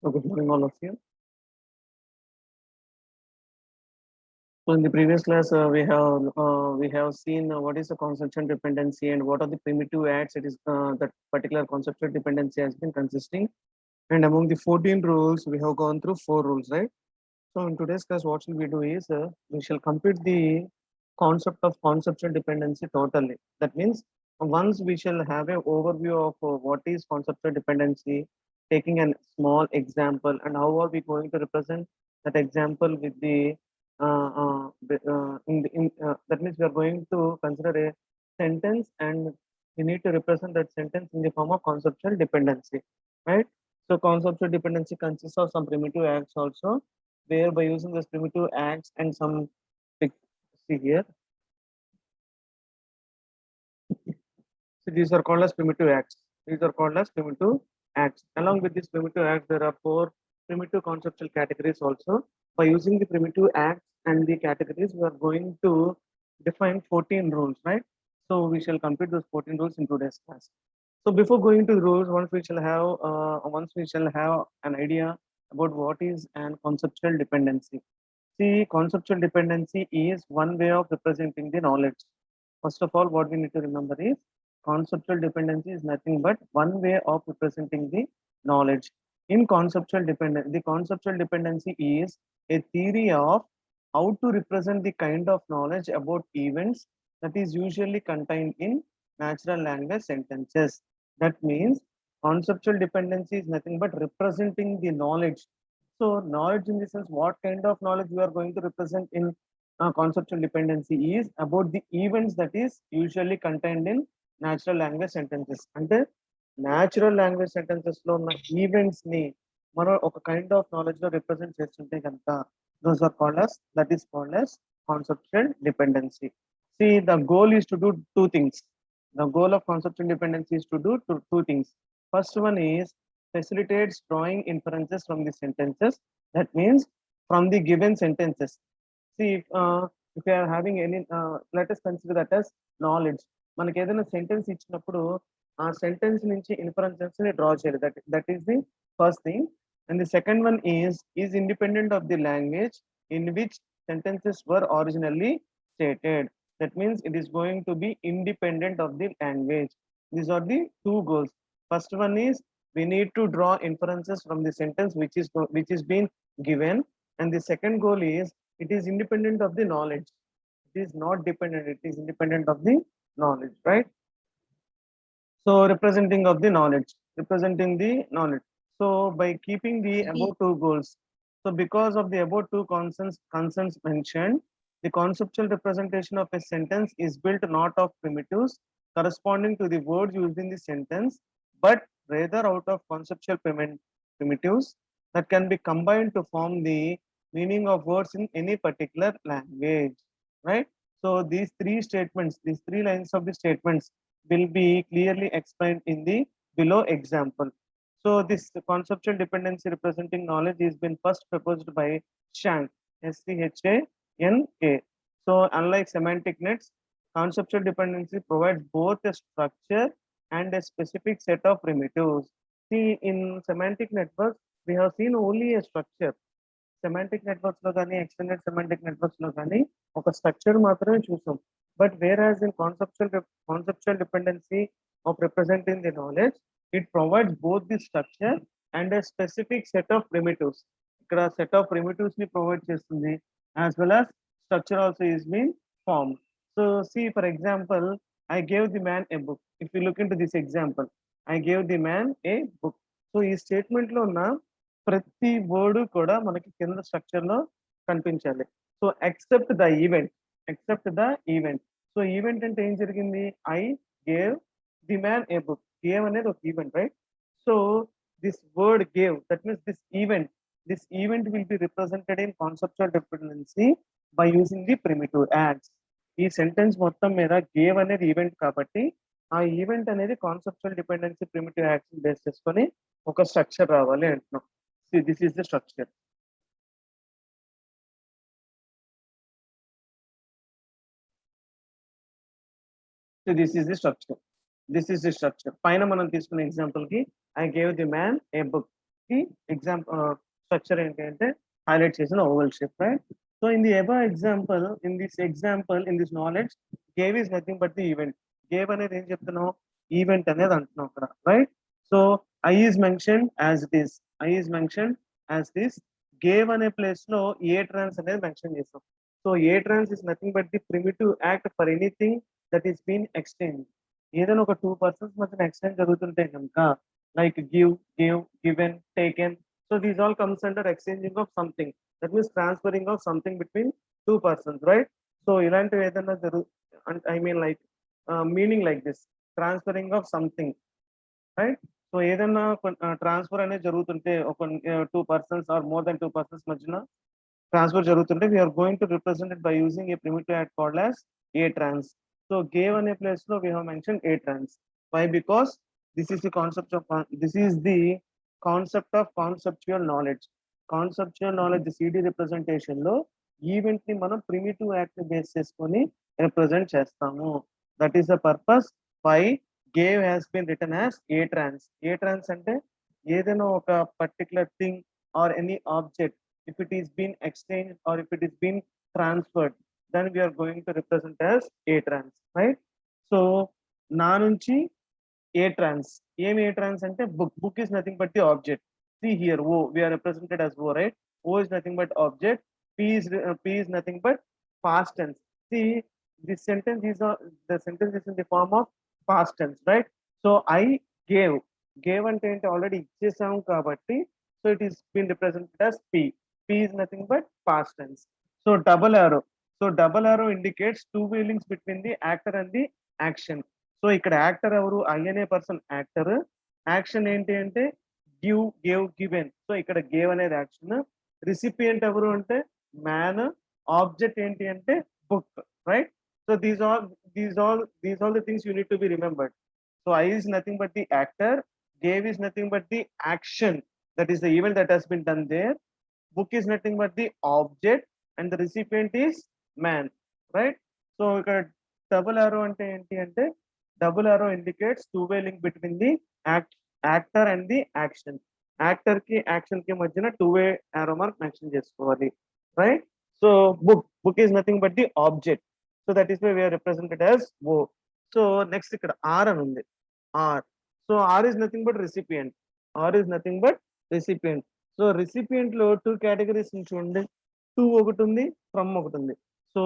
So good morning, all of you. So in the previous class, we have seen what is the consumption dependency and what are the primitive acts it is that particular conceptual dependency has been consisting. And among the 14 rules, we have gone through 4 rules, right? So in today's class, what shall we do is we shall complete the concept of conceptual dependency totally. That means once we shall have an overview of what is conceptual dependency, taking a small example and how are we going to represent that example with the that means we are going to consider a sentence and we need to represent that sentence in the form of conceptual dependency, right? So conceptual dependency consists of some primitive acts also, where by using this primitive acts and some see here. So these are called as primitive acts. These are called as primitive acts. Along with these primitive acts, there are 4 primitive conceptual categories also. By using the primitive acts and the categories, we are going to define 14 rules, right? So we shall complete those 14 rules in today's class. So before going to the rules, once we shall have an idea about what is an conceptual dependency. See, conceptual dependency is one way of representing the knowledge. First of all, what we need to remember is conceptual dependency is nothing but one way of representing the knowledge. In conceptual dependency, the conceptual dependency is a theory of how to represent the kind of knowledge about events that is usually contained in natural language sentences. That means conceptual dependency is nothing but representing the knowledge. So knowledge in the sense, what kind of knowledge we are going to represent in conceptual dependency is about the events that is usually contained in natural language sentences. అంటే natural language sentences లో ఉన్న events ని మనం ఒక kind of knowledge లో represent చేస్తుంటే కనుక those are called as, that is called as conceptual dependency. See, the goal is to do 2 things. The goal of conceptual dependency is to do two things. First one is facilitates drawing inferences from the sentences. That means from the given sentences. See, if you are having any, let us consider that as knowledge. మనకి ఏదైనా sentence ఇచ్చినప్పుడు ఆ sentence నుంచి inferences ని draw చేయాలి. That is the first thing. And the second one is independent of the language in which sentences were originally stated. That means it is going to be independent of the language. These are the 2 goals. First one is we need to draw inferences from the sentence which is being given, and the second goal is it is independent of the knowledge. It is not dependent, it is independent of the knowledge, right? So representing the knowledge. So by keeping the above 2 goals, so because of the above 2 concerns mentioned, the conceptual representation of a sentence is built not of primitives corresponding to the words used in the sentence, but rather out of conceptual primitives that can be combined to form the meaning of words in any particular language, right? So these 3 statements, these 3 lines of the statements will be clearly explained in the below example. So this conceptual dependency representing knowledge has been first proposed by Shank, Shank. So unlike semantic nets, conceptual dependency provides both a structure and a specific set of primitives. See, in semantic networks, we have seen only a structure. Semantic networks లో కానీ extended semantic networks లో కానీ ఒక structure మాత్రమే చూసాం. But where as in conceptual dependency of representing the knowledge, it provides both the structure and a specific set of primitives. ఇక్కడ set of primitives ని provide చేస్తుంది, as well as structure also is been form. So see for example, I gave the man a book. If you look in to this example, I gave the man a book. So ఈ statement లో ఉన్న ప్రతి word కూడా మనకి కింద structure లో కనిపించాలి. So except the event. So event అంటే ఏం జరిగింది? I gave the man a book. Gave అనేది ఒక event, right? So this word gave, that means this event will be represented in conceptual dependency by using the primitive ads. ఈ sentence మొత్తం మీద gave అనేది event కాబట్టి ఆ event అనేది conceptual dependency primitive ads base చేసుకొని ఒక స్ట్రక్చర్ రావాలి అంటున్నాం. See, this is the structure. So this is the structure. This is the structure. పైన మనం తీసుకున్న ఎగ్జాంపుల్ కి I gave the man a book. కి ఎగ్జాంపుల్ స్ట్రక్చర్ ఏంటి అంటే హైలైట్ చేసిన oval shape, right? So in the above example, in this knowledge, gave is nothing but the event. Gave అనేది ఏం చెప్తున్నావు? ఈవెంట్ అనేది అంటున్నావు అక్కడ, right? So I is mention as this, I is mention as this. Gave అనే place లో ATRANS అనేది mention చేస్తాం. So ATRANS is nothing but the primitive act for anything that is been exchange. ఏదైనా ఒక two persons మధ్యన exchange జరుగుతుంటే కనుక like give, give, given, taken. So these all comes under exchanging of something. That means transferring of something between two persons, right? So ఇలాంటివి ఏదైనా అంటే I mean like meaning like this, transferring of something, right? So ఏదైనా transfer అనేది జరుగుతుంటే ఒక two persons or more than two persons మధ్యన transfer జరుగుతుంటే we're going to represent it by using a primitive act called as A trans. So gave అనే place లో we have mention ATRANS. Why? Because this is the concept of conceptual knowledge. Conceptual knowledge CD representation లో event ని మనం primitive act base చేసుకొని represent చేస్తాము. That is the purpose why gave has been written as A trans. A trans అంటే ఏదైనా ఒక particular thing or any object, if it is been exchanged or if it is been transferred, then we are going to represent as a trans, right? So నా నుంచి a trans, ఏం a trans అంటే book is nothing but the object. See here, o, we are represented as o, right? O is nothing but object. P is nothing but past tense. See, this sentence is the sentence is in the form of past tense, right? So I gave అంటే ఏంటి, already ఇచ్చేసాము కాబట్టి so it is been represented as p. P is nothing but past tense. So double arrow. So double arrow indicates two feelings between the actor and the action. So ఇక్కడ actor ఎవరు? I అనే person actor. Action ఏంటి అంటే give, gave, given. So ఇక్కడ gave అనేది action. Recipient ఎవరు అంటే man. Object ఏంటి అంటే book, right? So these all the things you need to be remembered. So I is nothing but the actor, gave is nothing but the action, that is the event that has been done there. Book is nothing but the object and the recipient is man, right? So ఇక్కడ double arrow అంటే ఏంటి అంటే double arrow indicates two-way link between the actor and the action. Actor కి action కి మధ్యన two-way arrow mark mention చేసుకోవాలి, right? So book is nothing but the object, so that is why we are represented as o. So next ఇక్కడ r అని ఉంది, r. So r is nothing but recipient, r is nothing but recipient. So recipient లో two categories నుంచి ఉండి, to ఒకటి ఉంది, from ఒకటి ఉంది. సో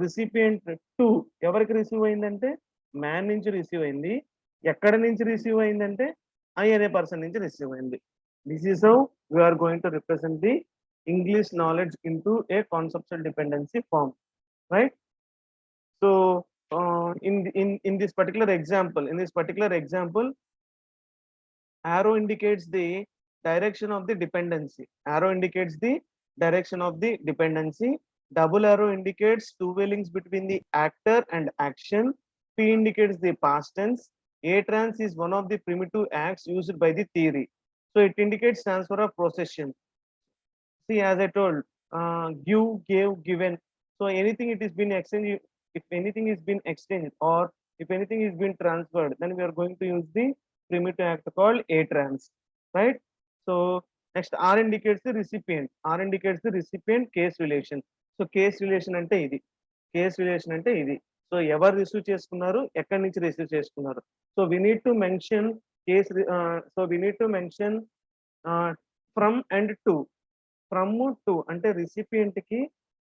రిసిపియంట్ టు ఎవరికి రిసీవ్ అయిందంటే మ్యాన్ నుంచి రిసీవ్ అయింది. ఎక్కడ నుంచి రిసీవ్ అయిందంటే ఐ అనే పర్సన్ నుంచి రిసీవ్ అయింది. This is how we are going to represent the English knowledge into a conceptual dependency form, right? So in this particular example, arrow indicates the direction of the dependency. Arrow indicates the direction of the dependency. Double arrow indicates two-way links between the actor and action. P indicates the past tense. A trans is one of the primitive acts used by the theory. So it indicates transfer of possession. See, as I told, give, gave, given. So anything it is been exchanged, if anything is been exchanged or if anything is been transferred, then we are going to use the primitive act called a trans, right? So next r indicates the recipient. R indicates the recipient case relation. So case relation అంటే ఇది, case relation అంటే ఇది. So ఎవరు receive చేసుకున్నారు, ఎక్కడి నుంచి receive చేసుకున్నారు. So we need to mention case, so we need to mention from and to. From to అంటే రిసిపియంట్ కి,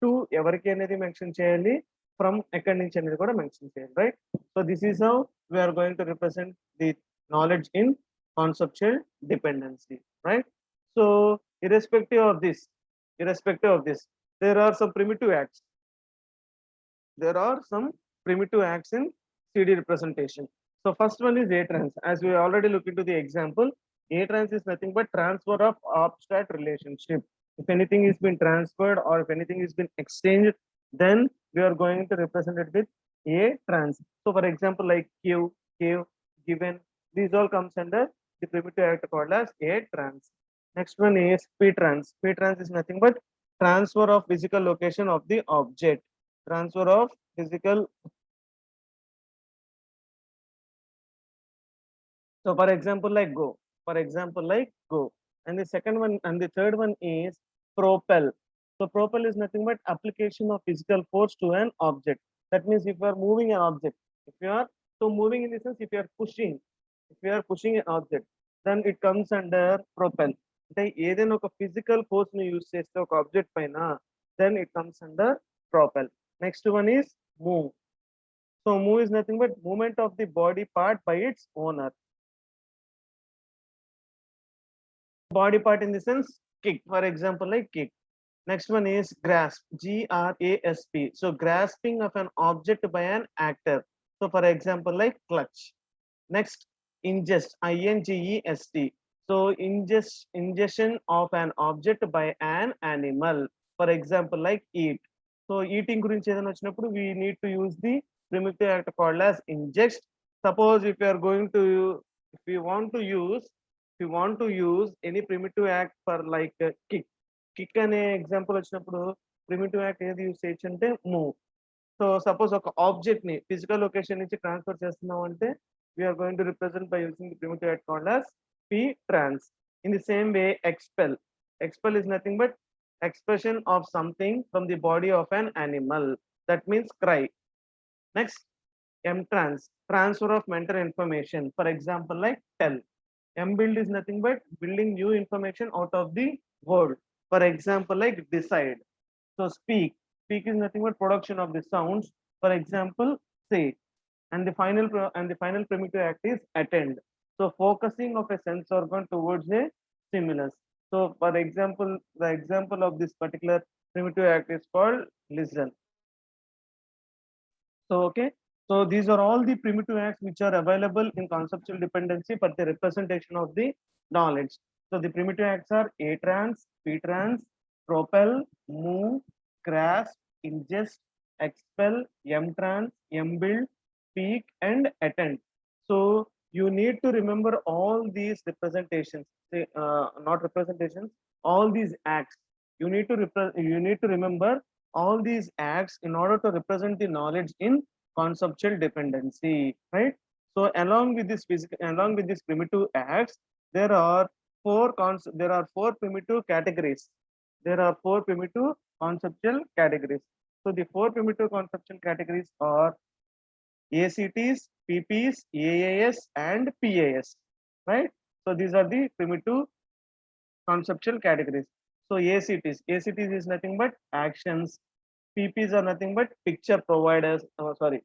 టు ఎవరికి అనేది మెన్షన్ చేయాలి, ఫ్రమ్ ఎక్కడి నుంచి అనేది కూడా మెన్షన్ చేయాలి, right? So this is how we are going to represent the knowledge in conceptual dependency, right? So irrespective of this, there are some primitive acts. There are some primitive acts in CD representation. So first one is a trans. As we already looked into the example, a trans is nothing but transfer of abstract relationship. If anything is been transferred or if anything is been exchanged, then we are going to represent it with a trans. So for example, like give, gave, given, these all comes under the primitive act called as a trans. Next one is p trans. P trans is nothing but transfer of physical location of the object. Transfer of physical. So for example, like go. For example, like go. And the second one and the third one is propel. So propel is nothing but application of physical force to an object. That means if you are moving an object, if you are so moving in the sense if you are pushing an object, then it comes under propel. అంటే ఏదైనా ఒక physical force ని use చేస్తే ఒక object పైన, then it comes under propel. Next one is move. So move is nothing but movement of the body part by its owner. Body part in the sense kick, for example, like kick. Next one is grasp, grasp. So grasping of an object by an actor. So for example, like clutch. Next, ingest, ingest. So ingestion of an object by an animal. For example, like eat. So eating గురించి ఏదైనా వచ్చినప్పుడు we need to use the primitive act called as ingest. Suppose if you are going to, if you want to use, if you want to use any primitive act for like kick. Kick అనే example వచ్చినప్పుడు primitive act ఏది use చేయొచ్చు అంటే move. So suppose ఒక object ని physical location నుంచి transfer చేస్తున్నాం అంటే we're going to represent by using the primitive act called as p trans. In the same way, expel. Expel is nothing but expression of something from the body of an animal. That means cry. Next, m trans, transfer of mental information. For example, like tell. M build is nothing but building new information out of the world. For example, like decide. So speak. Speak is nothing but production of the sounds. For example, say. And the final primitive act is attend. So focusing of a sense organ towards a stimulus. So for example, the example of this particular primitive act is called listen. So okay. So these are all the primitive acts which are available in conceptual dependency for the representation of the knowledge. So the primitive acts are A trans, P trans, propel, move, grasp, ingest, expel, M trans, M build, speak, and attend. So you need to remember all these representations, not representations, all these acts. You need to remember all these acts in order to represent the knowledge in conceptual dependency, right? So along with this primitive acts, there are four primitive categories. There are four primitive conceptual categories. So the four primitive conceptual categories are ACTs, PPs, AAS, and PAS, right? So these are the primitive conceptual categories. So ACTs is nothing but actions. PPs are nothing but picture providers.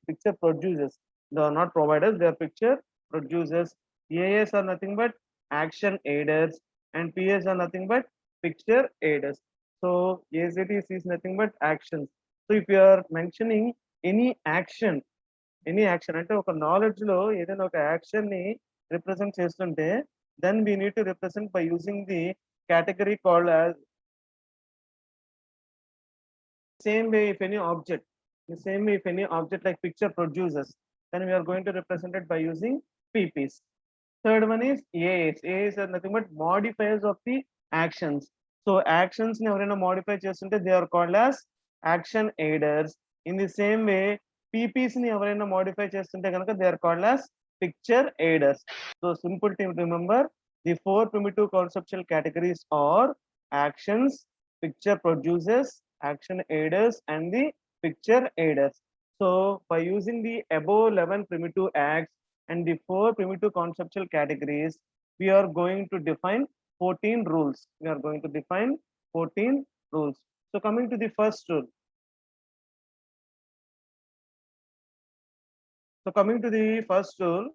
Picture producers. They are not providers; they are picture producers. AAS are nothing but action aiders, and PS are nothing but picture aiders. So ACTs is nothing but actions. So if you are mentioning any action, అంటే ఒక knowledge లో ఏదైనా ఒక action ని represent చేస్తుంటే then we need to represent by using the category called as same way if any object like picture producers, then we are going to represent it by using PPs. Third one is AAs are nothing but modifiers of the actions. So actions ni ఎవరైనా modify చేస్తుంటే they are called as action aiders. In the same way, PPs ni ఎవరైనా modify చేస్తుంటే కనుక they are called as picture aiders. So simple to remember, the four primitive conceptual categories are actions, picture producers, action aiders, and the picture aiders. So by using the above 11 primitive acts and the four primitive conceptual categories, we are going to define 14 rules. We are going to define 14 rules. So coming to the first rule.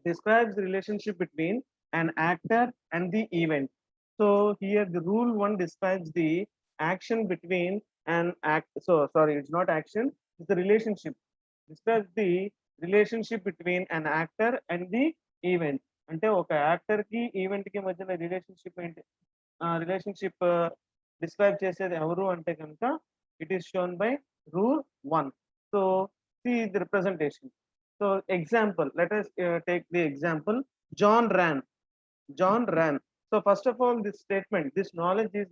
Describes the relationship between an actor and the event. So here the rule 1 describes the action between an act. So sorry, it's not action, it's the relationship. Describes the relationship between an actor and the event. అంటే ఒక actor కి event కి మధ్యన relationship ఏంటి, relationship describe చేసేది ఎవరు అంటే కనుక it is shown by rule 1. So see the representation. So example, let us take the example John ran. So first of all, this statement, this knowledge is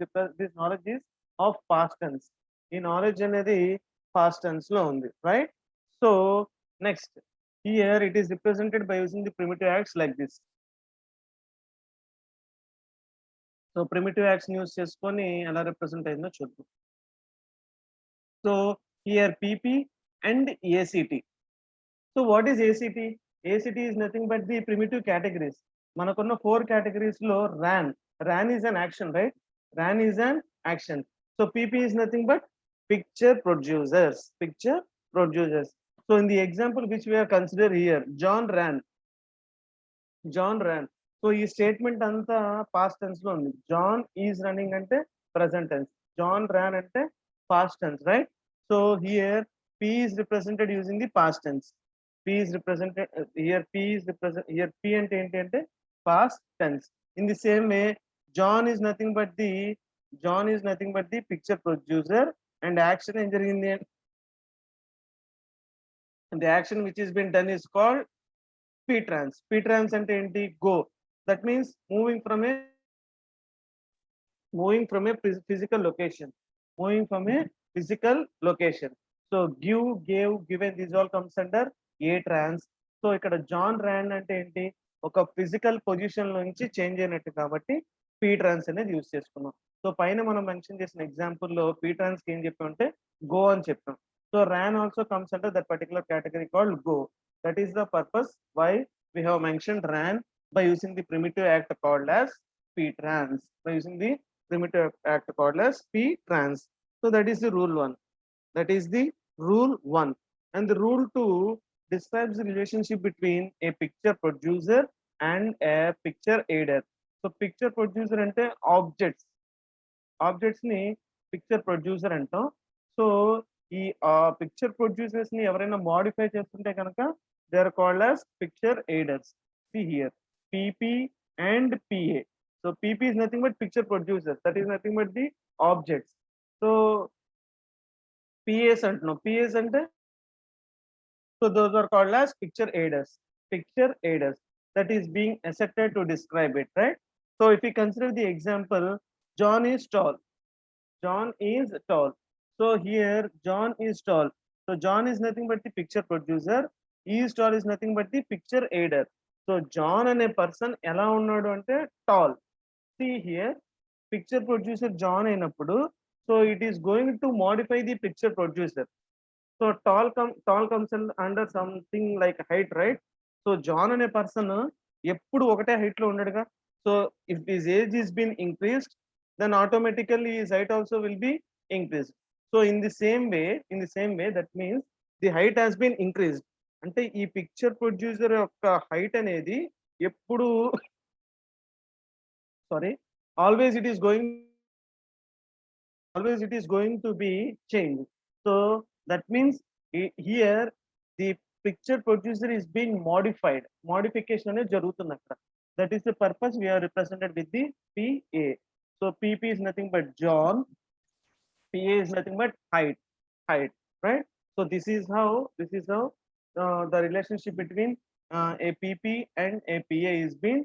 of past tense. ఈ knowledge అనేది past tense లో ఉంది, right? So next, here it is represented by using the primitive acts like this. So primitive acts use చేసుకొని ఎలా represent అయిందో చూద్దాం. So here PP and ACT. So what is ACT? ACT is nothing but the primitive categories. మనకున్న 4 categories లో ran is an action, right? Ran is an action. So PP is nothing but picture producers. So in the example which we are consider here, John ran. So ఈ statement అంతా past tense లో ఉంది. John is running అంటే present tense, John ran అంటే past tense, right? So here P is represented using the past tense. P is represented here. P అంటే ఏంటి అంటే past tense. In the same way, John is nothing but the picture producer, and action ఏం జరిగింది, and the action which is been done is called P-trans. P-trans అంటే ఏంటి, go. That means moving from a physical location. So give, gave, given, these all comes under A-trans. So ఇక్కడ John ran అంటే ఏంటి, ఒక physical position నుంచి change అయినట్టు కాబట్టి P-trans అనేది యూజ్ చేసుకున్నాం. సో పైన మనం మెన్షన్ చేసిన ఎగ్జాంపుల్ లో P-trans కి ఏం చెప్పామంటే గో అని చెప్పాం. So ran also comes under that particular category called go. That is the purpose why we have mentioned ran by using the primitive act called as P-trans. So that is the rule 1. And the rule 2 describes the relationship between a picture producer and a picture aider. So picture producer ante objects ni picture producer antam. So ఈ picture producers ని ఎవరైనా modify చేస్తుంటే కనుక they are called as picture aiders. See here, PP and PA. So PP is nothing but picture producers, that is nothing but the objects. So PAs అంటున్నాం, PAs అంటే so those are called as picture aiders. That is being accepted to describe it, right? So if we consider the example, John is tall. So here John is tall. So John is nothing but the picture producer. He is tall is nothing but the picture aider. So John అనే person ఎలా ఉన్నాడు అంటే tall. See here, picture producer John అయినప్పుడు so it is going to modify the picture producer. So tall comes under something like height, right? So John అనే person ఎప్పుడు ఒకటే height లో ఉండడుగా. So if his age is been increased, then automatically his height also will be increased. So in the same way, that means the height has been increased. అంటే ఈ picture producer యొక్క height అనేది ఎప్పుడు always it is going to be changed. So that means here the picture producer is being modified. Modification అనేది జరుగుతుంది అక్కడ. That is the purpose we are represented with the PA. So PP is nothing but John, PA is nothing but height, right? So this is how the relationship between a PP and a PA is being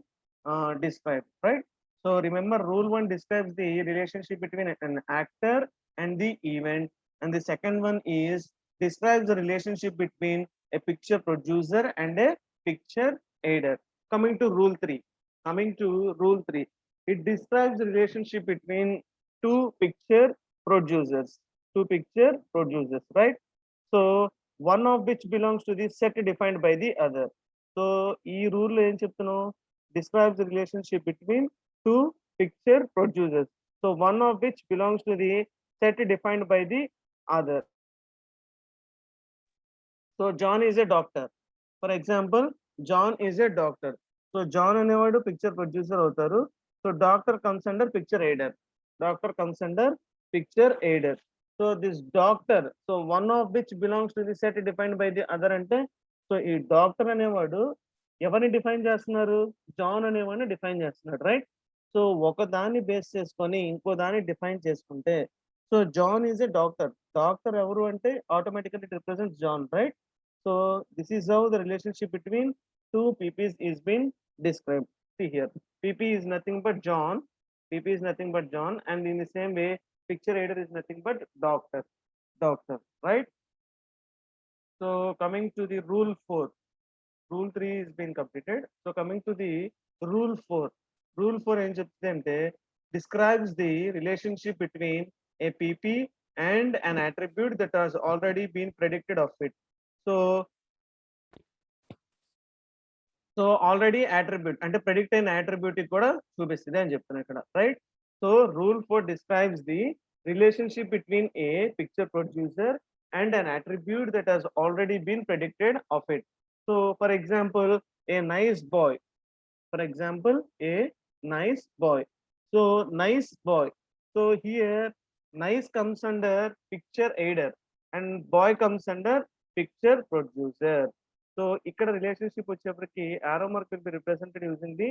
described, right? So remember, rule 1 describes the relationship between an actor and the event, and the second one is describes the relationship between a picture producer and a picture aider. Coming to rule 3, it describes the relationship between two picture producers, right? So one of which belongs to the set defined by the other. So ee rule lo em cheptuno, describes the relationship between two picture producers, so one of which belongs to the set defined by the other. So John is a doctor. For example, John is a doctor. So John అనేవాడు picture producer అవుతారు. So doctor comes under picture ఎయిడర్. So this doctor, so one of which belongs to the set defined by the other అంటే so ఈ doctor అనేవాడు ఎవరిని define చేస్తున్నారు, John అనేవాడిని define చేస్తున్నాడు, right? So ఒక దాన్ని బేస్ చేసుకొని ఇంకో దాన్ని డిఫైన్ చేసుకుంటే so John is a doctor ఎవరు అంటే automatically it represents John, right? So this is how the relationship between two PPs is being described. See here, PP is nothing but John, and in the same way picture aider is nothing but doctor, right? So coming to the rule 4, rule 3 is been completed. So coming to the rule 4 ఏం చెప్తుంది అంటే describes the relationship between a PP and an attribute that has already been predicted of it. So already attribute and predict an attribute కూడా చూపిస్తుంది అని చెప్తున్నా ఇక్కడ, right? So rule 4 describes the relationship between a picture producer and an attribute that has already been predicted of it. So for example, a nice boy. For example, a nice boy. So nice boy. So here nice comes under picture aider and boy comes under picture producer. So ఇక్కడ relationship వచ్చేప్పటికి arrow mark will be represented using the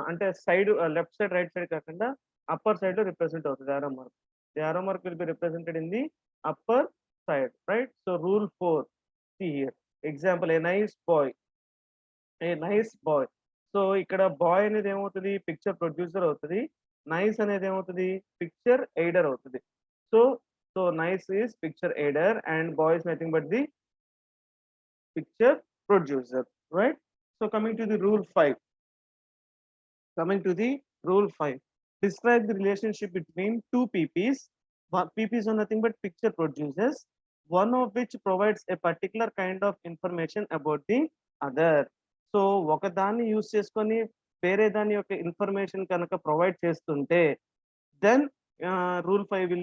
అంటే side left side right side కాకుండా upper side లో represent అవుతుంది arrow mark. The arrow mark will be represented in the upper side, right? So rule 4, see here example, a nice boy, a nice boy. So ఇక్కడ bye అనేది ఏమవుతుంది, picture producer అవుతుంది. Nice అనేది ఏమవుతుంది, picture ఎయిడర్ అవుతుంది. So so nice is picture ఎయిడర్ and bye is nothing but the picture producer, right? So coming to the rule 5, describe the relationship between two PPs. PPs are nothing but picture producers, one of which provides a particular kind of information about the other. So ఒక దాన్ని use చేసుకొని వేరే దాని యొక్క information కనుక provide చేస్తుంటే then rule 5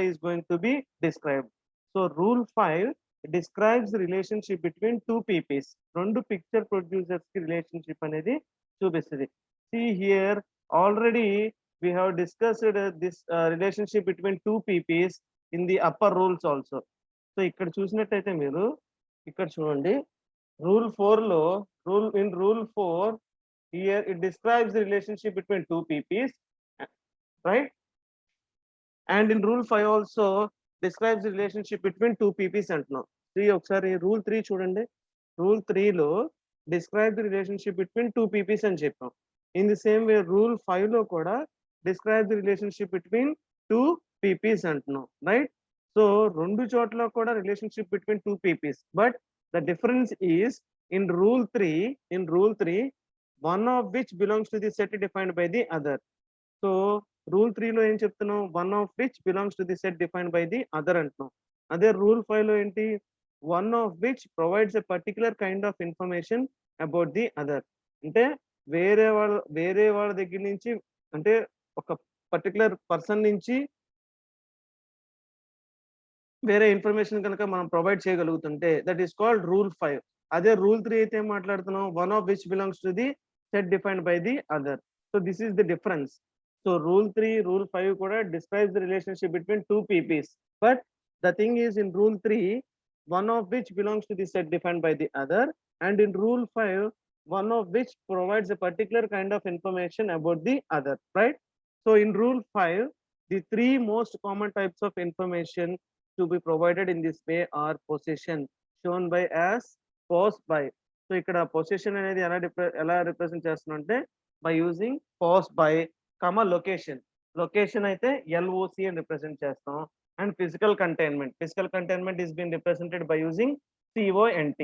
is going to be described. So rule 5 describes the relationship between two PPs. రెండు picture producers ki relationship అనేది చూపిస్తుంది. See here already we have discussed this relationship between two PPs in the upper rules also. So ఇక్కడ చూసినట్టయితే మీరు ఇక్కడ చూడండి, rule 4 లో rule 4 here it describes the relationship between two PPs, right? And in rule 5 also describes the relationship between two PPs అంటున్నాం. ఒకసారి rule 3 చూడండి. Rule 3 లో describe the relationship between two PPs అని చెప్పాం. In the same way rule 5 లో కూడా describe the relationship between two PPs అంటున్నాం, right? So రెండు చోట్ల కూడా relationship between two pieces, but the difference is in rule 3 one of which belongs to the set defined by the other. So rule 3 లో ఏం చెప్తున్నాం, one of which belongs to the set defined by the other అంటున్నాం. అదే rule 5 లో ఏంటి, one of which provides a particular kind of information about the other. అంటే వేరే వాళ్ళ దగ్గర నుంచి, అంటే ఒక పర్టికులర్ పర్సన్ నుంచి వేరే ఇన్ఫర్మేషన్ కనుక మనం ప్రొవైడ్ చేయగలుగుతుంటే దట్ ఈస్ కాల్డ్ రూల్ 5. అదే రూల్ 3 అయితే ఏం మాట్లాడుతున్నాం, one of which belongs to the set defined by the other. So this is the difference. So rule 3, rule 5 కూడా describes the relationship between two pieces, but the thing is in rule 3 one of which belongs to the set defined by the other, and in rule 5 one of which provides a particular kind of information about the other, right? So in rule 5 the three most common types of information to be provided in this way are possession, shown by as pos by. So ikkada possession anedi ela represent chestunante by using pos by comma location అయితే LOC అని represent చేస్తాం. And physical containment is being represented by using CONT,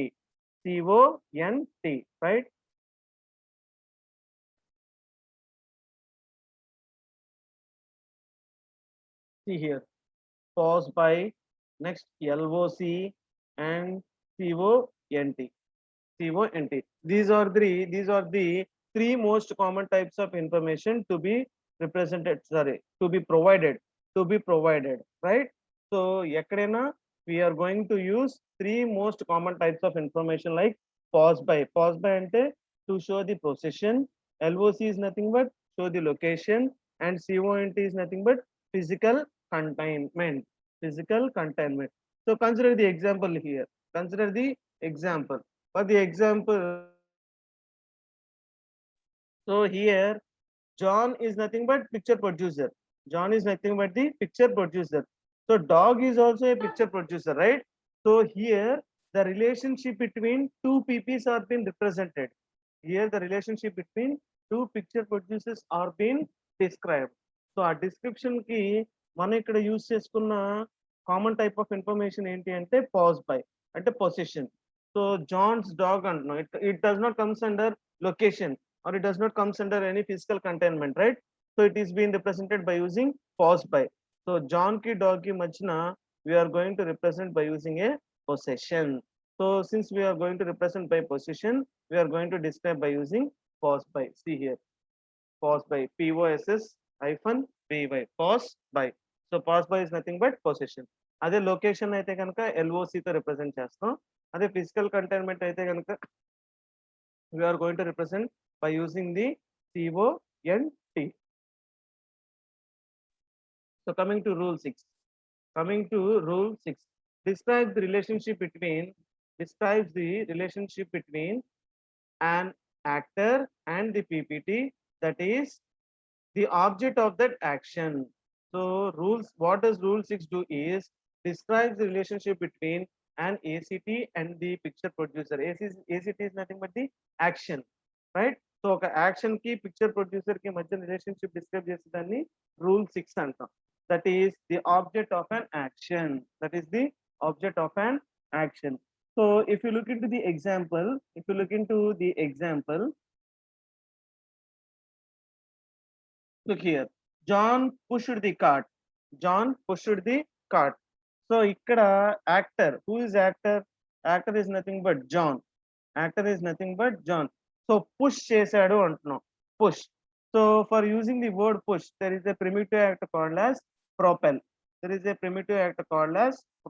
right? See here, pause by, next LOC and CONT. These are the three most common types of information to be represented, to be provided, right? So ekkadaina we are going to use three most common types of information like pause by ante to show the possession, LOC is nothing but show the location, and CONT is nothing but physical containment. So consider the example here. For the example, so here John is nothing but picture producer. So dog is also a picture producer, right? So here the relationship between two PPs are being represented. Here the relationship between two picture producers are being described. So a description ki మనం ఇక్కడ use చేసుకున్న common type of information ఏంటి అంటే pause by అంటే position. So Johne's dog అంటున్నాం, it does not comes under location or it does not comes under any physical containment, right? So it is being represented by using pause by. So John ki dog ki machna we are going to represent by using a possession. So since we are going to represent by possession, we are going to describe by using pause by. See here, pause by, POSS hyphen by, pause by. So pause by is nothing but possession. అదే location అయితే కనుక LOC తో represent చేస్తాం. అదే physical containment అయితే కనుక we are going to represent by using the CONT. So coming to rule 6. Coming to rule 6. Describes the relationship between an actor and the PPT, that is the object of that action. So what does rule 6 do is describes the relationship between an ACT and the picture producer. ACT is nothing but the action, right? So ఒక action కి picture producer కి మధ్య relationship describe చేసేదాన్ని rule 6 అంటాం. That is the object of an action. That is the object of an action. So if you look into the example, look here. John pushed the cart. So ikkada actor. Who is actor? Actor is nothing but John. So push chesadu antunnam. Push. So for using the word push, there is a primitive act called as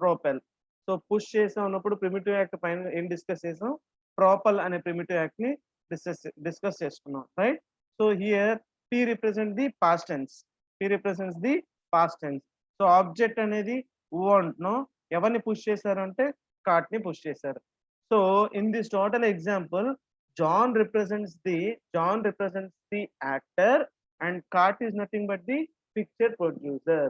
propel. So push chesa ఉన్నప్పుడు primitive act పైన ఏం discuss చేసాం? Propel అనే primitive act ని discuss చేసుకున్నాం, right? So here P represents the past tense. So object అనేది who అంటున్నాం, ఎవరిని పుష్ చేశారు అంటే కార్ట్ ని పుష్ చేశారు. So in this total example, John represents the actor and cart is nothing but the picture producer.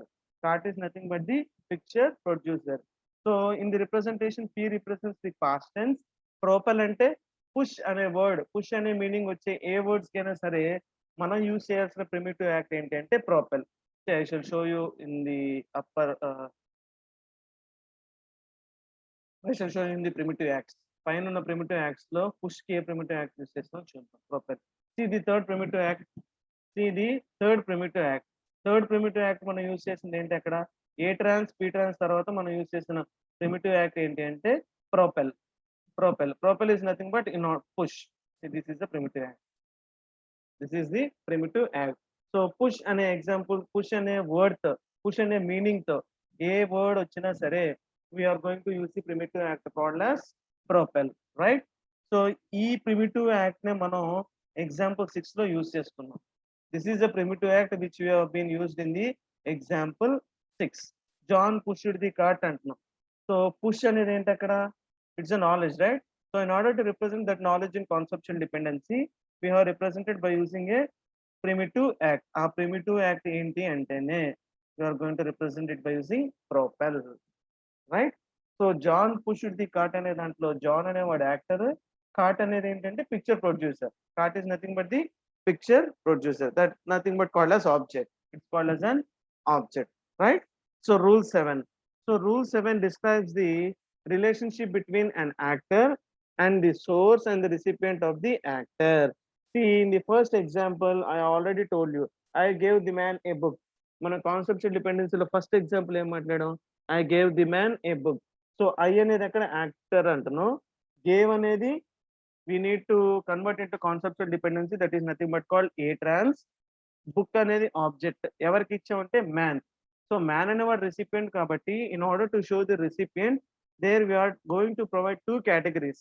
So in the representation, P represents the past tense. Propel అంటే push అనే word, push అనే meaning వచ్చే ఏ words కైనా సరే మనం use చేయాల్సిన primitive act ఏంటి అంటే propel. So I shall show you in the primitive acts. పైన ఉన్న primitive acts లో push కి ఏ primitive act యూజ్ చేస్తాం చూద్దాం. Propel. See the third primitive act. Third primitive act మనం యూజ్ చేసింది ఏంటి అక్కడ? A trans P trans తర్వాత మనం యూజ్ చేసిన primitive act ఏంటి అంటే propel. Propel is nothing but push. See, this is the primitive act. So push అనే example, push అనే word తో, push అనే meaning తో ఏ word వచ్చినా సరే we are going to use the primitive act called as propel, right? So ఈ primitive act నే మనం example 6 లో యూజ్ చేసుకున్నాం. This is the primitive act which we have been used in the example 6. John pushed the cart అంటున్నాం. So push అనేది ఏంటి అక్కడ? It's a knowledge, right? So in order to represent that knowledge in conceptual dependency, we have represented by using a primitive act. Our primitive act ఏంటి అంటేనే we are going to represent it by using propel, right? So John pushed the cart అనే దాంట్లో John అనేవాడు actor, cart అనేది ఏంటంటే picture producer. Cart is nothing but the picture producer, that nothing but called as object. It's called as an object, right? So rule 7 describes the relationship between an actor and the source and the recipient of the actor. See, in the first example I already told you, I gave the man a book. మన conceptual dependency లో first example ఏం మాట్లాడాం? I gave the man a book. So I అనేది అక్కడ actor అంటున్నాం, gave అనేది we need to convert into conceptual dependency, that is nothing but called A trans. Book అనేది object, ఎవరికి ఇచ్చామంటే మ్యాన్. సో మ్యాన్ అనేవాడు recipient కాబట్టి in order to show the recipient, there we are going to provide two categories.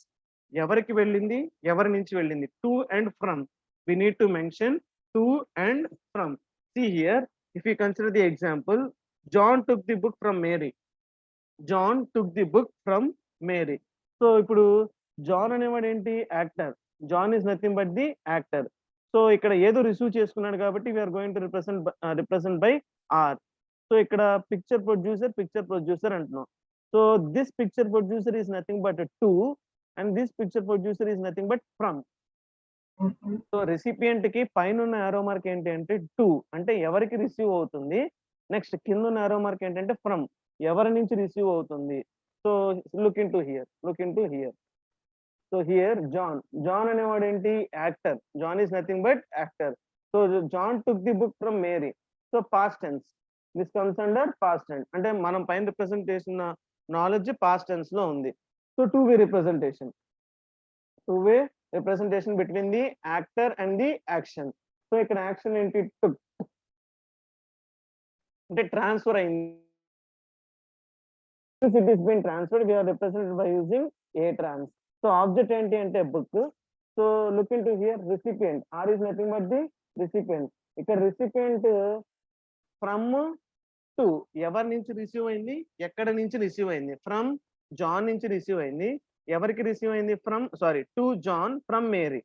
ఎవరికి వెళ్ళింది, ఎవరి నుంచి వెళ్ళింది, to and from. We need to mention to and from. See here, if you consider the example, John took the book from Mary. So ఇప్పుడు John అనేవాడు ఏంటి? Actor. John is nothing but the actor. So ఇక్కడ ఏదో receive చేసుకున్నాడు కాబట్టి we are going to represent by R. So ఇక్కడ picture producer అంటున్నాం. So this picture producer is nothing but to and this picture producer is nothing but from. So recipient కి పైన ఉన్న arrow mark ఏంటి అంటే టు, అంటే ఎవరికి రిసీవ్ అవుతుంది. నెక్స్ట్ కింద ఉన్న యారో మార్క్ ఏంటంటే ఫ్రమ్, ఎవరి నుంచి రిసీవ్ అవుతుంది. So look into here. So here John అనేవాడు ఏంటి? Actor. John is nothing but actor. So John took the book from Mary. So past tense, this comes under past tense. అంటే మనం పైన represent చేసిన knowledge past tense లో ఉంది. So two way representation, two way representation between the actor and the action. So ఇక్కడ action ఏంటి, టుక్ అంటే transfer అయింది. it is been transferred, we are represented by using a trans. So object ఏంటి అంటే book. So look into here, recipient, r is nothing but the recipient. ఇక్కడ recipient from to, ఎవరి నుంచి receive అయింది, ఎక్కడ నుంచి రిసీవ్ అయింది, ఫ్రమ్ జాన్ నుంచి రిసీవ్ అయింది. ఎవరికి రిసీవ్ అయింది, from to John from Mary.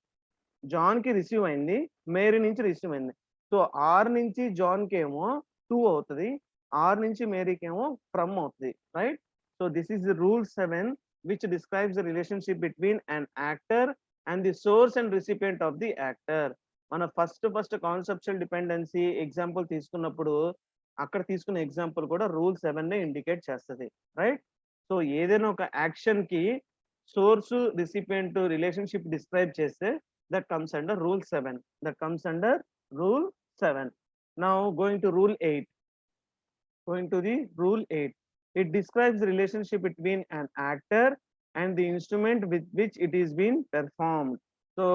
John కి రిసీవ్ అయింది, మేరీ నుంచి రిసీవ్ అయింది. సో ఆర్ నుంచి జాన్ కి ఏమో టూ అవుతుంది, ఆర్ నుంచి మేరీకి ఏమో ఫ్రమ్ అవుతుంది, right. So this is the rule 7 which describes the relationship between an actor and the source and recipient of the actor. మన ఫస్ట్ కాన్సెప్చువల్ డిపెండెన్సీ ఎగ్జాంపుల్ తీసుకున్నప్పుడు అక్కడ తీసుకున్న ఎగ్జాంపుల్ కూడా రూల్ 7 నే ఇండికేట్ చేస్తుంది, రైట్. సో ఏదైనా ఒక యాక్షన్ కి సోర్స్ రిసిపియంట్ రిలేషన్షిప్ డిస్క్రైబ్ చేస్తే that comes under rule 7, that comes under rule 7. Now going to rule 8, going to the rule 8, it describes the relationship between an actor and the instrument with which it is being performed. So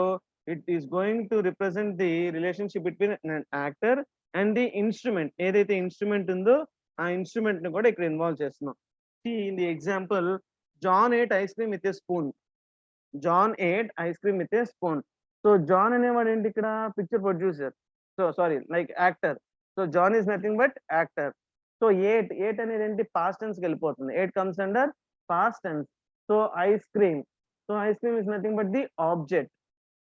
it is going to represent the relationship between an actor and the instrument. ఏదైతే instrument ఉందో ఆ instrument ని కూడా ఇక్కడ involve చేస్తున్నాం. See in the example, John ate ice cream with a spoon. John ate ice cream with a spoon. So John అనేవాడు ఏంటి ఇక్కడ, picture producer. So sorry, like actor. So John is nothing but actor. So ate అనేది ఏంటి, past tense కి వెళ్ళిపోతుంది. Ate comes under past tense. So ice cream, so ice cream is nothing but the object.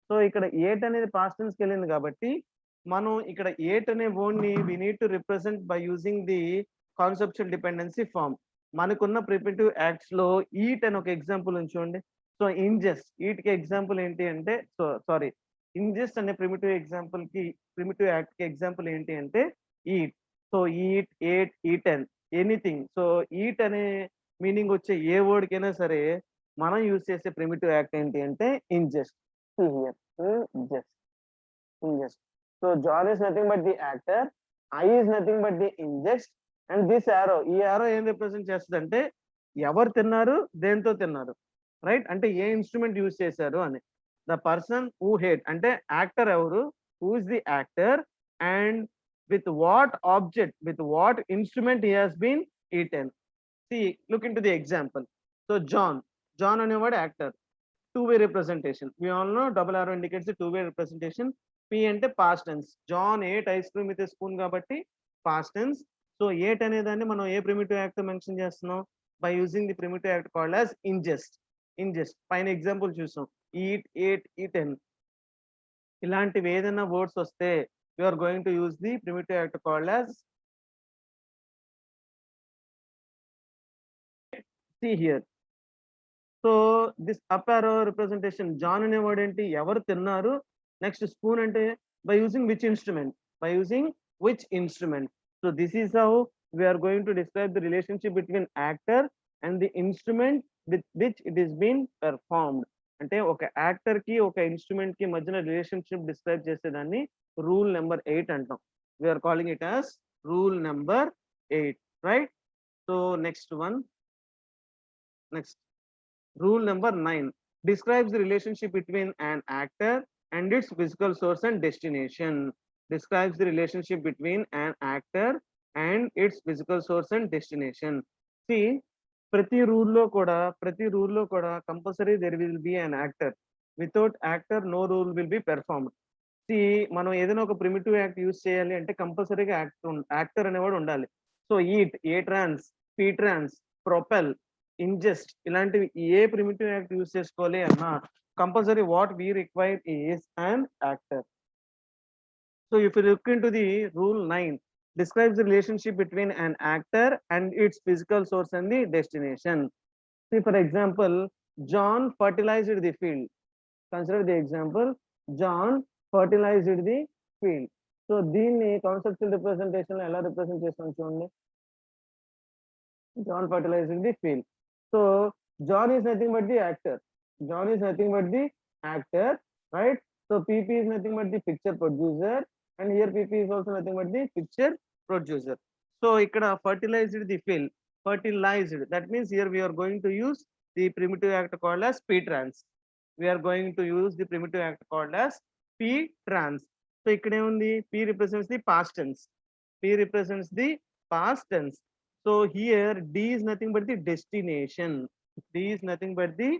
So ఇక్కడ ate అనేది past tense కి వెళ్ళింది కాబట్టి మనం ఇక్కడ ఎయిట్ అనే వర్డ్ ని we need to represent by using the conceptual dependency form. మనకున్న ప్రిమిటివ్ యాక్ట్స్ లో ఈట్ అని ఒక ఎగ్జాంపుల్ ఉంచండి. సో ఇంజెస్ట్, ఈట్ కి ఎగ్జాంపుల్ ఏంటి అంటే, సో సారీ, ఇంజెస్ట్ అనే ప్రిమిటివ్ ఎగ్జాంపుల్ కి, ప్రిమిటివ్ యాక్ట్ కి ఎగ్జాంపుల్ ఏంటి అంటే eat. So eat, ate, eaten, anything. So eat అనే మీనింగ్ వచ్చే ఏ వర్డ్ కైనా సరే మనం యూజ్ చేసే ప్రిమిటివ్ యాక్ట్ ఏంటి అంటే ingest. Ingest. So John is nothing but the actor, I is nothing but the ingest, and this arrow, ఈ యారో ఏం రిప్రజెంట్ చేస్తుంది అంటే ఎవరు తిన్నారు, దేంతో తిన్నారు, రైట్. అంటే ఏ ఇన్స్ట్రుమెంట్ యూజ్ చేశారు అని. ద పర్సన్ హూ హేట్ అంటే యాక్టర్ ఎవరు, who is the actor, and with what object, with what instrument he has been eaten. See look in to the example. So John అనేవాడు actor, two way representation. We all know double arrow indicates two way representation. P అంటే past tense, John ate ice cream with spoon కాబట్టి past tense. So ate అనే దాన్ని మనం a primitive act mention చేస్తున్నాం, by using the primitive act called as ingest. Ingest పైన example చూసాం, eat, ate, eaten. ఇలాంటివి ఏదైనా వర్డ్స్ వస్తే you are going to use the primitive act called as. See here. So this up arrow representation, John అనేవాడు ఏంటి, ఎవరు తిన్నారు. Next spoon అంటే by using which instrument, by using which instrument. So this is how we are going to describe the relationship between actor and the instrument with which it is being performed. అంటే ఒక actor కి ఒక instrument కి మధ్యన relationship describe చేసేదాన్ని rule number 8 అంటాం. We're calling it as rule number 8, right. So next one, next rule number 9 describes the relationship between an actor and its physical source and destination. Describes the relationship between an actor and its physical source and destination. See, ప్రతి రూల్లో కూడా compulsory there will be an actor. Without actor no rule will be performed. See మనం ఏదైనా ఒక primitive act use చేయాలి అంటే కంపల్సరీగా actor అనేవాడు ఉండాలి. So eat, atrans, P ట్రాన్స్, ప్రొపెల్, ఇంజెస్ట్, ఇలాంటివి ఏ ప్రిమిటివ్ యాక్ట్ యూజ్ చేసుకోవాలి అన్నా compulsory what we require is an actor. So if you look in to the rule 9 describes the relationship between an actor and its physical source and the destination. See for example, John fertilized the field. Consider the example, John fertilized the field. So దీన్ని conceptual representation ఎలా represent చేస్తాం చూడండి. John fertilized the field. So John is nothing but the actor. John is nothing but the actor, right? So PP is nothing but the picture producer, and here PP is also nothing but the picture producer. So ikkada fertilized the fill, fertilized, that means here we are going to use the primitive act called as p trans. We are going to use the primitive act called as p trans. So ikkada undi p represents the past tense, p represents the past tense. So here d is nothing but the destination, d is nothing but the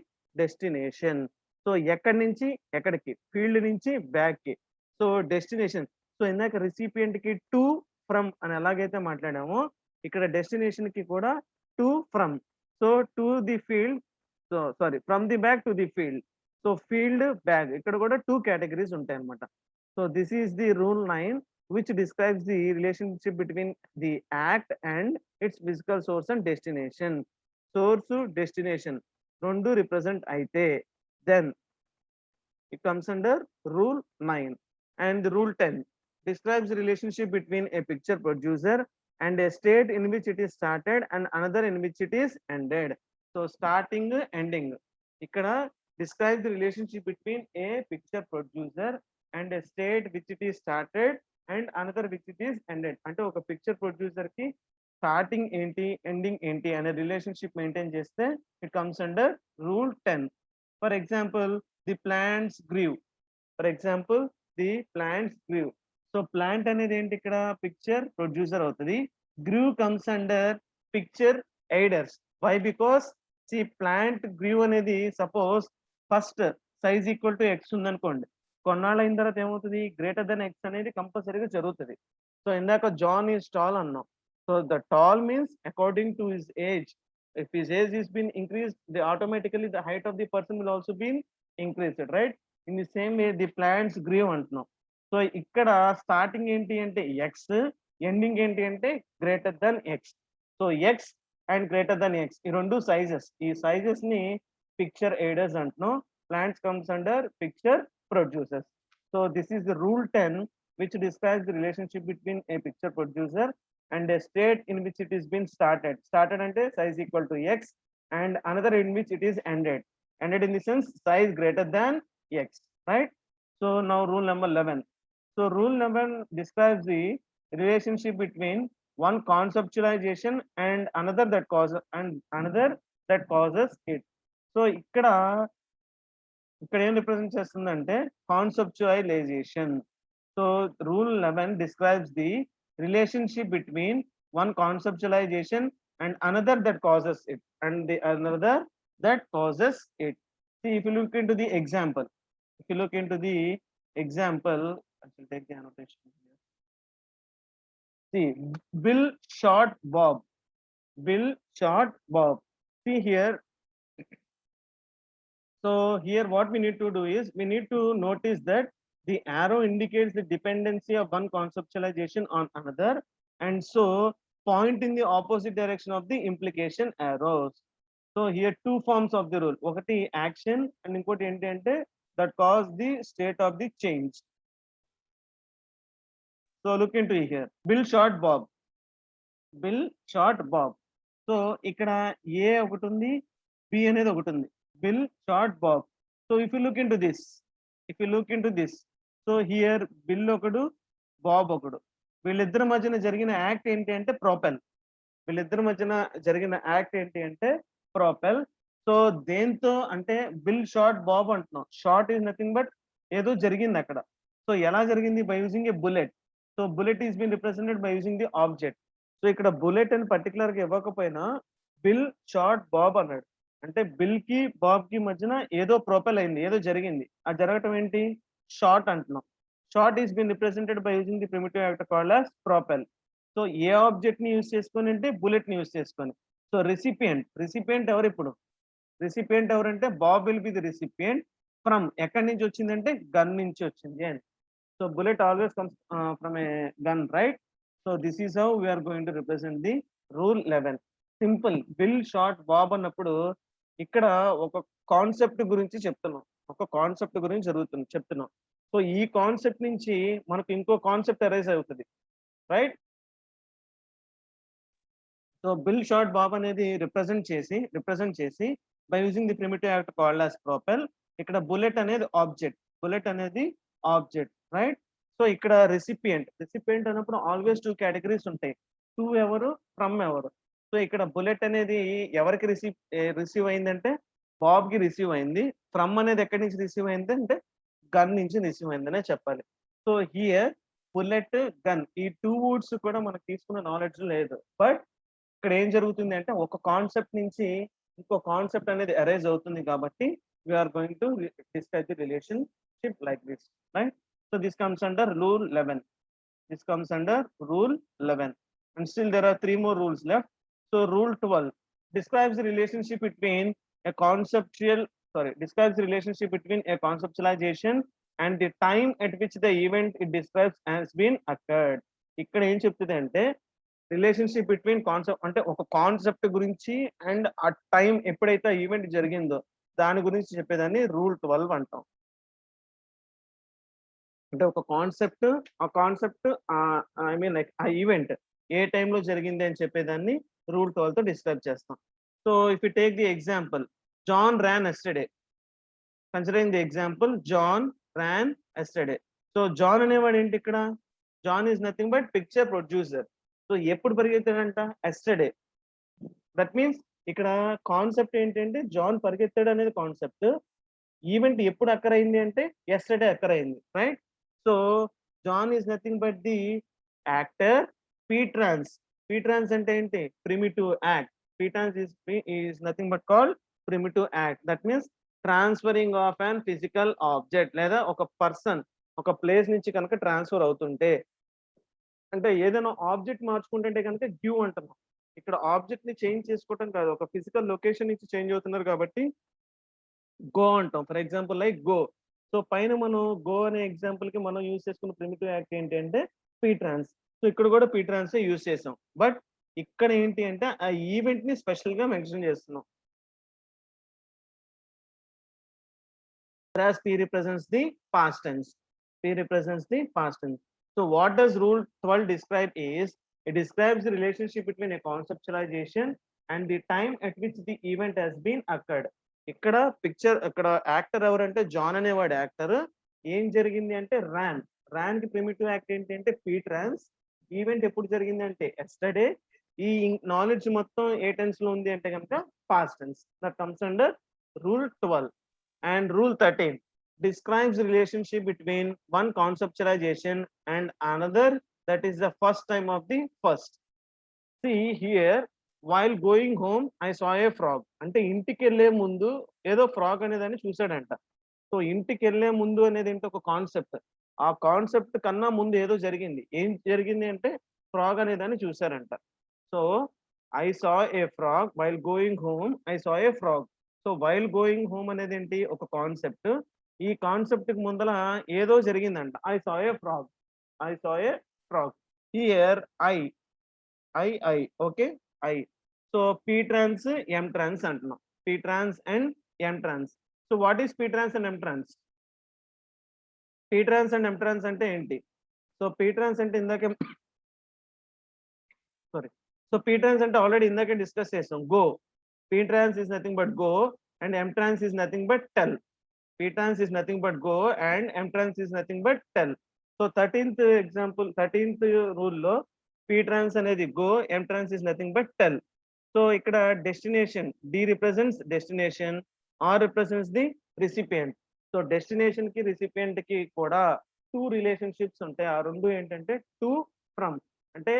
destination. So ఎక్కడి నుంచి ఎక్కడికి, field నుంచి back కి. So destination. So ఇందాక recipient కి to from అని ఎలాగైతే మాట్లాడామో ఇక్కడ డెస్టినేషన్ కి కూడా to from. So to the field, so sorry from the back to the field. So field back ఇక్కడ కూడా టూ కేటగిరీస్ ఉంటాయి అన్నమాట. So this is the rule 9 which describes the relationship between the act and its physical source and destination. Source destination రెండు represent అయితే then it comes under rule 9. And rule 10 describes the relationship between a picture producer and a state in which it is started and another in which it is ended. So starting ending ikkada describes the relationship between a picture producer and a state which it is started and another which it is ended. అంటే ఒక picture producer కి starting ఏంటి ending ఏంటి అనే relationship maintain చేస్తే it comes under rule 10. For example the plants grieve, for example the plants grieve. So plant అనేది ఏంటి ఇక్కడ పిక్చర్ ప్రొడ్యూసర్ అవుతుంది. Grieve comes under picture aiders. Why? Because see plant grieve అనేది suppose first size equal to X ఉందనుకోండి, కొన్నాళ్ళు అయిన తర్వాత ఏమవుతుంది, గ్రేటర్ దెన్ ఎక్స్ అనేది కంపల్సరీగా జరుగుతుంది. సో ఇందాక జాన్ ఈజ్ టాల్ అన్నాం. So the tall means according to his age. If his age is been increase, the automatically the height of the person will also been increased, right? In the same way the plants grieve అంటున్నాం. So ఇక్కడ starting ఏంటి అంటే X, ending ఏంటి అంటే greater than X. So X and greater than X ఈ రెండు sizes, ఈ sizes ని పిక్చర్ ఎయిడర్స్ అంటున్నాం. Plants comes under picture producers. So this is the rule 10 which describes the relationship between a picture producer and a state in which it is been started. Started ante size equal to x and another in which it is ended. Ended in the sense size greater than x, right? So now rule number 11. So rule 11 describes the relationship between one conceptualization and another that causes it. So ఇక్కడ ఏం represent చేస్తుందంటే conceptualisation. So rule 11 describes the relationship between one conceptualization and another that causes it, and the another that causes it. See, if you look into the example, I shall take the annotation here. See, Bill shot Bob. See here. So here what we need to do is we need to notice that the arrow indicates the dependency of one conceptualization on another, and so point in the opposite direction of the implication arrows. So here two forms of the rule. Okati action and inkoti enti ante that cause the state of the change. So look into here. Bill shot Bob. So ikkada A okati undi, B anedi okati undi. Bill shot Bob. So if you look into this, so here Bill ఒకడు, Bob ఒకడు. వీళ్ళిద్దరి మధ్యన జరిగిన act ఏంటి అంటే ప్రాపెల్. So దేంతో అంటే Bill shot Bob అంటున్నాం. షాట్ ఈజ్ నథింగ్ బట్ ఏదో జరిగింది అక్కడ. సో ఎలా జరిగింది? By using a bullet. So bullet is been represented by using the object. So ఇక్కడ బుల్లెట్ అని పర్టికులర్ గా ఇవ్వకపోయినా బిల్ షాట్ బాబ్ అన్నాడు అంటే బిల్ కి బాబ్ కి మధ్యన ఏదో ప్రొపెల్ అయింది, ఏదో జరిగింది. ఆ జరగటం ఏంటి? షాట్ అంటున్నాం. Shot is been represented by using the primitive act called as propel. So ఏ ఆబ్జెక్ట్ ని యూజ్ చేసుకొని అంటే బుల్లెట్ ని యూజ్ చేసుకొని. సో రిసిపియంట్ ఎవరు? ఇప్పుడు రిసిపియంట్ ఎవరంటే Bob will be the recipient from ఎక్కడి నుంచి వచ్చిందంటే గన్ నుంచి వచ్చింది అని. So bullet always comes from a gun, right? So this is how we are going to represent the rule 11. Simple. Bill shot Bob అన్నప్పుడు ఇక్కడ ఒక కాన్సెప్ట్ గురించి చెప్తున్నాం, చెప్తున్నాం. సో ఈ కాన్సెప్ట్ నుంచి మనకు ఇంకో కాన్సెప్ట్ అరైజ్ అవుతుంది, right? So Bill shot Bob అనేది రిప్రజెంట్ చేసి by using the primitive act called as propel. ఇక్కడ బుల్లెట్ అనేది ఆబ్జెక్ట్, రైట్? సో ఇక్కడ రిసిపియంట్ అన్నప్పుడు ఆల్వేస్ 2 కేటగిరీస్ ఉంటాయి. టు ఎవరు, ఫ్రమ్ ఎవరు. సో ఇక్కడ బుల్లెట్ అనేది ఎవరికి రిసీవ్ అయిందంటే బాబ్ కి రిసీవ్ అయింది. ఫ్రమ్ అనేది ఎక్కడి నుంచి రిసీవ్ అయింది అంటే గన్ నుంచి రిసీవ్ అయిందనే చెప్పాలి. సో హియర్ బుల్లెట్, గన్ ఈ 2 వర్డ్స్ కూడా మనకు తీసుకున్న నాలెడ్జ్ లేదు. బట్ ఇక్కడ ఏం జరుగుతుంది అంటే ఒక కాన్సెప్ట్ నుంచి ఇంకో కాన్సెప్ట్ అనేది అరైజ్ అవుతుంది కాబట్టి we are going to discuss the relationship like this, right? So this comes under rule 11. This comes under rule 11. And still there are 3 more rules left. So rule 12 describes the relationship between describes the relationship between a conceptualization and the time at which the event it describes has been occurred. ఇక్కడ ఏం చెప్తుంది అంటే relationship between concept అంటే ఒక concept గురించి and ఆ time ఎప్పుడైతే event జరిగిందో దాని గురించి చెప్పేదాన్ని రూల్ 12 అంటాం. అంటే ఒక కాన్సెప్ట్ ఐ మీన్ లైక్ ఆ ఈవెంట్ ఏ టైంలో జరిగింది అని చెప్పేదాన్ని రూల్ 12 తో డిస్క్రైబ్ చేస్తాం. So if you take the example John ran yesterday, considering the example John ran yesterday. So John అనేవాడు ఏంటి ఇక్కడ? John is nothing but picture producer. So ఎప్పుడు పరిగెత్తాడంట? ఎస్టర్డే. దట్ మీన్స్ ఇక్కడ కాన్సెప్ట్ ఏంటంటే జాన్ పరిగెత్తాడు అనేది కాన్సెప్ట్. ఈవెంట్ ఎప్పుడు అక్కర్ అయింది అంటే ఎస్టర్డే అక్కర్ అయింది, right? So John is nothing but the actor. Ptrans అంటే ఏంటి? Primitive act. Ptrans is nothing but called primitive act. That means transferring of an physical object, లేదా ఒక పర్సన్ ఒక ప్లేస్ నుంచి కనుక ట్రాన్స్ఫర్ అవుతుంటే, అంటే ఏదైనా ఆబ్జెక్ట్ మార్చుకుంటుంటే కనుక డ్యూ అంటున్నాం. ఇక్కడ ఆబ్జెక్ట్ ని చేంజ్ చేసుకోవటం కాదు, ఒక ఫిజికల్ లొకేషన్ నుంచి చేంజ్ అవుతున్నారు కాబట్టి గో అంటాం. For example like go. So పైన మనం గో అనే ఎగ్జాంపుల్ కి మనం యూజ్ చేసుకున్న ప్రిమిటివ్ యాక్ట్ ఏంటి అంటే పీట్రాన్స్. సో ఇక్కడ కూడా పీట్రాన్స్ యూజ్ చేసాం. బట్ ఇక్కడ ఏంటి అంటే ఆ ఈవెంట్ ని స్పెషల్ గా మెన్షన్ చేస్తున్నాం. Whereas P represents the past tense. P represents the past tense. So what does rule 12 describe is, it describes the relationship between a conceptualization and the time at which the event has been occurred. ఇక్కడ actor ఎవరంటే John అనేవాడు actor. ఏం జరిగింది అంటే Ryan కి primitive act ఏంటి అంటే పీట్రాన్స్. Event ఎప్పుడు జరిగింది అంటే ఎస్టర్డే. ఈ నాలెడ్జ్ మొత్తం ఏ టెన్స్ లో ఉంది అంటే కనుక past tense. That comes under rule 12. And rule 13 describes the relationship between one conceptualization and another, that is the first time of the first. See here, while going home I saw a frog. అంటే ఇంటికి వెళ్ళే ముందు ఏదో frog అనేదాన్ని చూసాడంట. So ఇంటికి వెళ్ళే ముందు అనేది ఏంటి? ఒక కాన్సెప్ట్. ఆ కాన్సెప్ట్ కన్నా ముందు ఏదో జరిగింది. ఏం జరిగింది అంటే ఫ్రాగ్ అనేదాన్ని చూసారంట. So I saw a frog while going home I saw a frog. So while going home అనేది ఏంటి? ఒక కాన్సెప్ట్. ఈ కాన్సెప్ట్ కి ముందల ఏదో జరిగిందంట. I saw a frog. Here I okay I. So P trans M trans అంటున్నాం. P trans and M trans. So what is P trans and M trans? P trans and M trans అంటే ఏంటి? So P ట్రాన్స్ అంటే ఇందాకే P ట్రాన్స్ అంటే already ఇందాకే discuss చేసాం. Go. P trans is nothing but go and M trans is nothing but tell. P trans is nothing but go and M trans is nothing but tell. So 13th rule lo P trans anedi go, M trans is nothing but tell. So ikkada destination, D represents destination, R represents the recipient. So destination ki recipient ki kuda 2 relationships ఉంటాయి. ఆ రెండు ఏంటంటే to, from. అంటే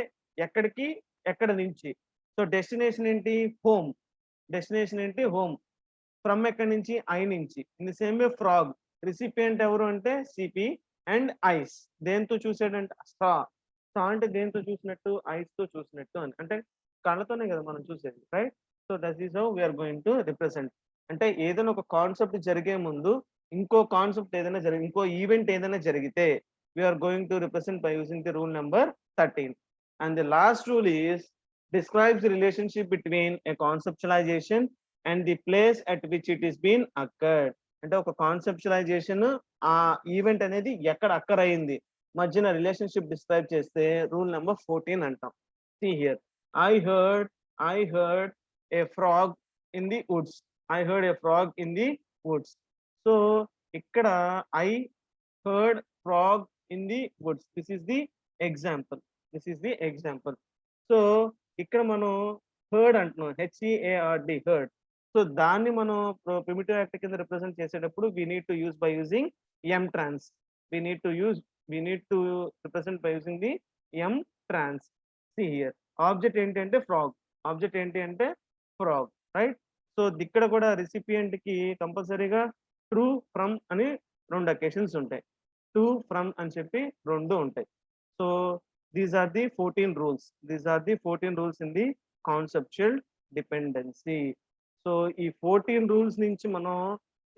ఎక్కడికి ఎక్కడ నుంచి. So destination ఏంటి? Home. Destination ఏంటి? హోమ్. ఫ్రమ్ ఎక్కడి నుంచి? ఐ నుంచి. In the same way frog recipient ఎవరు అంటే సిపి అండ్ ఐస్. దేంతో చూసాడంటే స్ట్రా అంటే దేంతో చూసినట్టు? ఐస్ తో చూసినట్టు అని. అంటే కళ్ళతోనే కదా మనం చూసేది, right? So that is how we are going to represent. అంటే ఏదైనా ఒక కాన్సెప్ట్ జరిగే ముందు ఇంకో కాన్సెప్ట్ ఏదైనా ఇంకో ఈవెంట్ ఏదైనా జరిగితే we are going to represent by using the rule number 13. And the last rule is describes the relationship between a conceptualization and the place at which it is been occurred. అంటే ఒక conceptualisation ఆ event అనేది ఎక్కడ అక్కర్ అయింది మధ్యన relationship describe చేస్తే rule number 14 అంటాం. See here, I heard a frog in the woods. I heard a frog in the woods. So ఇక్కడ I heard frog in the woods. This is the example. This is the example. So ఇక్కడ మనం heard అంటున్నాం, HEARD, heard. So దాన్ని మనం primitive act కింద represent చేసేటప్పుడు we need to use by using m trans. we need to represent by using the m trans. See here, object ఏంటి అంటే frog. Object ఏంటి అంటే ఫ్రాగ్, రైట్? సో ఇక్కడ కూడా రిసిపియంట్ కి కంపల్సరీగా ట్రూ, ఫ్రమ్ అని 2 అకేషన్స్ ఉంటాయి. టు, ఫ్రమ్ అని చెప్పి 2 ఉంటాయి. So these are the 14 rules. These are the 14 rules in the conceptual dependency. So ఈ 14 రూల్స్ నుంచి మనం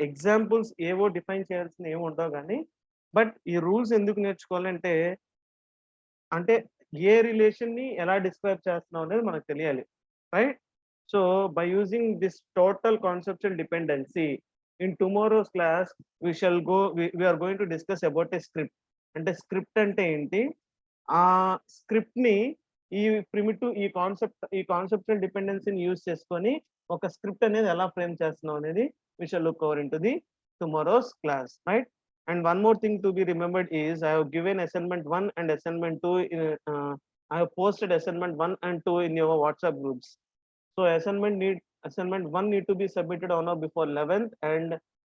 ఎగ్జాంపుల్స్ ఏవో డిఫైన్ చేయాల్సిన ఏమో ఉండవు కానీ, బట్ ఈ రూల్స్ ఎందుకు నేర్చుకోవాలంటే అంటే ఏ రిలేషన్ ని ఎలా డిస్క్రైబ్ చేస్తున్నాం అనేది మనకు తెలియాలి, right? So by using this total conceptual dependency in tomorrow's class we are going to discuss about a script. అంటే స్క్రిప్ట్ అంటే ఏంటి, ఆ స్క్రిప్ట్ ని ఈ ప్రిమిటివ్ ఈ కాన్సెప్చువల్ డిపెండెన్సీని యూజ్ చేసుకొని ఒక స్క్రిప్ట్ అనేది ఎలా ఫ్రేమ్ చేస్తున్నాం అనేది we shall look over into the tomorrow's class, right? And one more thing to be remembered is I have given assignment 1 and assignment 2 I have posted assignment 1 and 2 in your WhatsApp groups. So assignment 1 need to be submitted on or before 11th, and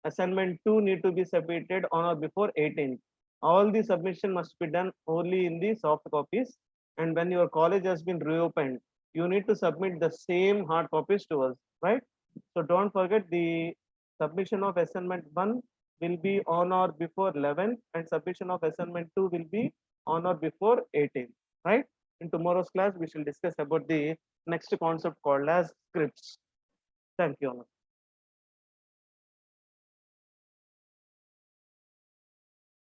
assignment 2 need to be submitted on or before 18th. All the submission must be done only in the soft copies, and when your college has been reopened, you need to submit the same hard copies to us, right? So don't forget, the submission of assignment 1 will be on or before 11th, and submission of assignment 2 will be on or before 18th, right? In tomorrow's class we shall discuss about the next concept called as scripts. Thank you all.